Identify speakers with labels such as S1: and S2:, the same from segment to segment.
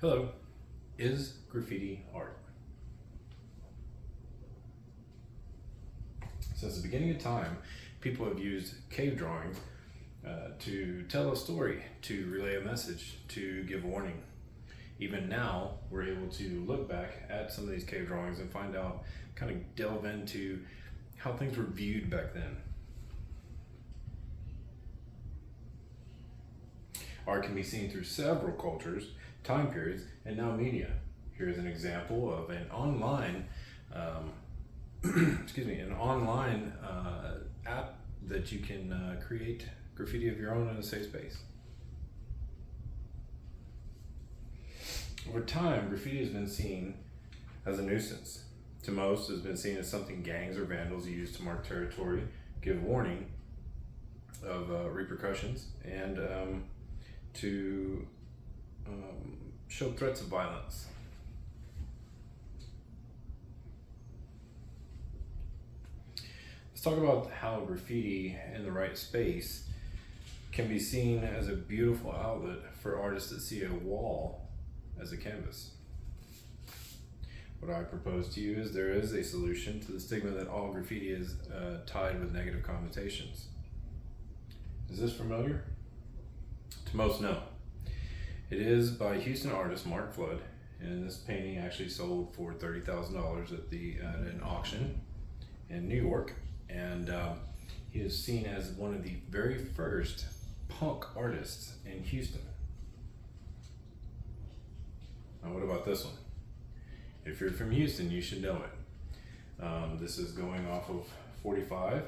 S1: Hello, is graffiti art? Since the beginning of time, people have used cave drawings to tell a story, to relay a message, to give warning. Even now, we're able to look back at some of these cave drawings and find out, kind of delve into how things were viewed back then. Art can be seen through several cultures, time periods, and now media. Here's an example of an online, an online app that you can create graffiti of your own in a safe space. Over time, graffiti has been seen as a nuisance. To most, it's been seen as something gangs or vandals use to mark territory, give warning of repercussions, and to show threats of violence. Let's talk about how graffiti in the right space can be seen as a beautiful outlet for artists that see a wall as a canvas. What I propose to you is there is a solution to the stigma that all graffiti is tied with negative connotations. Is this familiar? To most, no. It is by Houston artist Mark Flood, and this painting actually sold for $30,000 at an auction in New York, and he is seen as one of the very first punk artists in Houston. Now, what about this one? If you're from Houston, you should know it. This is going off of 45.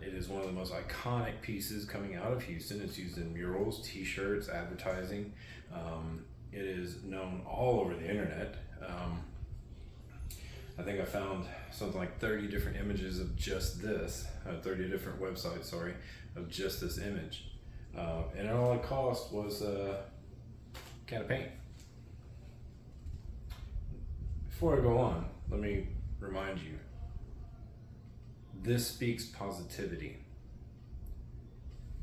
S1: It is one of the most iconic pieces coming out of Houston. It's used in murals, t-shirts, advertising. It is known all over the internet. I think I found something like 30 different images of just this, 30 different websites, sorry, of just this image. And all it cost was a can of paint. Before I go on, let me remind you, this speaks positivity.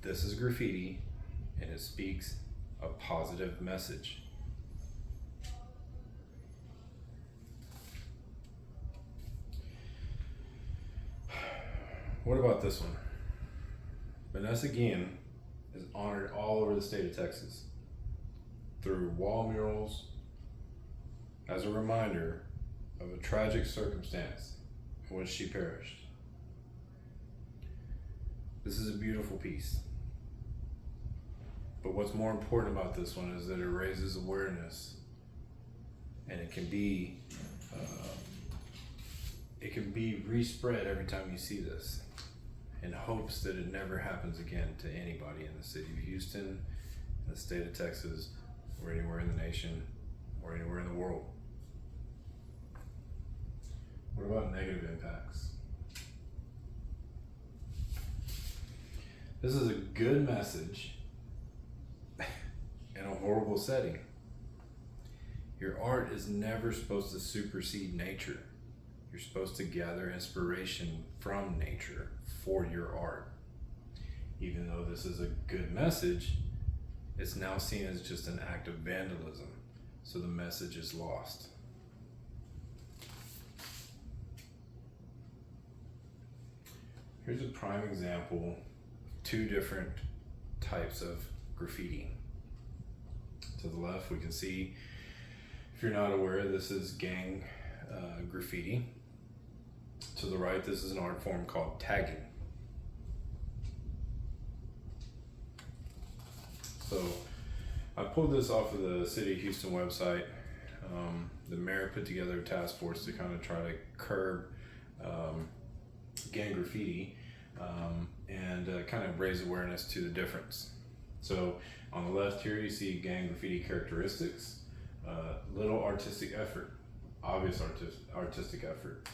S1: This is graffiti, and it speaks a positive message. What about this one? Vanessa Guillen is honored all over the state of Texas through wall murals as a reminder of a tragic circumstance in which she perished. This is a beautiful piece. But what's more important about this one is that it raises awareness, and it can be respread every time you see this, in hopes that it never happens again to anybody in the city of Houston, in the state of Texas, or anywhere in the nation, or anywhere in the world. What about negative impacts? This is a good message in a horrible setting. Your art is never supposed to supersede nature. You're supposed to gather inspiration from nature for your art. Even though this is a good message, it's now seen as just an act of vandalism, so the message is lost. Here's a prime example, two different types of graffiti. To the left, we can see, if you're not aware, this is gang graffiti. To the right, this is an art form called tagging. So I pulled this off of the City of Houston website. The mayor put together a task force to kind of try to curb gang graffiti and kind of raise awareness to the difference. So on the left here, you see gang graffiti characteristics, little artistic effort, obvious artistic effort.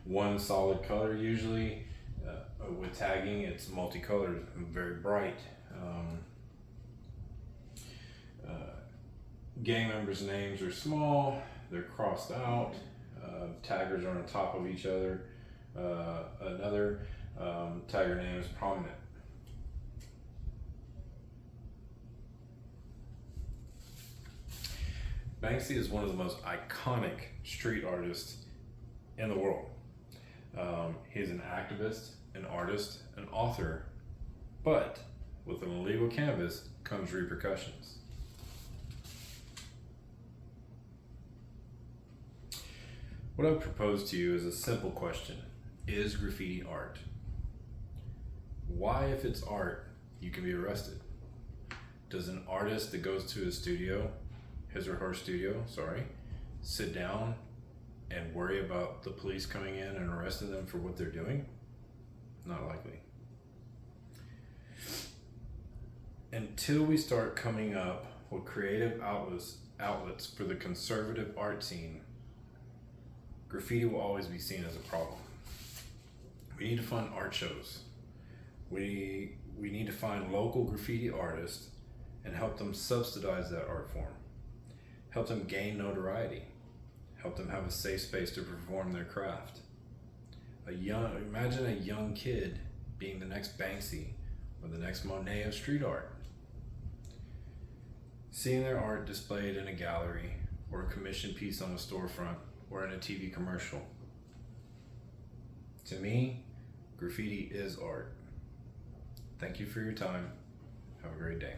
S1: One solid color usually. With tagging, it's multicolored and very bright. Gang members' names are small, they're crossed out, taggers are on top of each other. Another tagger name is prominent. Banksy is one of the most iconic street artists in the world. He's an activist, an artist, an author, but with an illegal canvas comes repercussions. What I propose to you is a simple question. Is graffiti art? Why, if it's art, you can be arrested? Does an artist that goes to his studio, his or her studio, sit down and worry about the police coming in and arresting them for what they're doing? Not likely. Until we start coming up with creative outlets for the conservative art scene, graffiti will always be seen as a problem. We need to fund art shows. We need to find local graffiti artists and help them subsidize that art form. Help them gain notoriety. Help them have a safe space to perform their craft. Imagine a young kid being the next Banksy or the next Monet of street art. Seeing their art displayed in a gallery or a commissioned piece on a storefront or in a TV commercial. To me, graffiti is art. Thank you for your time. Have a great day.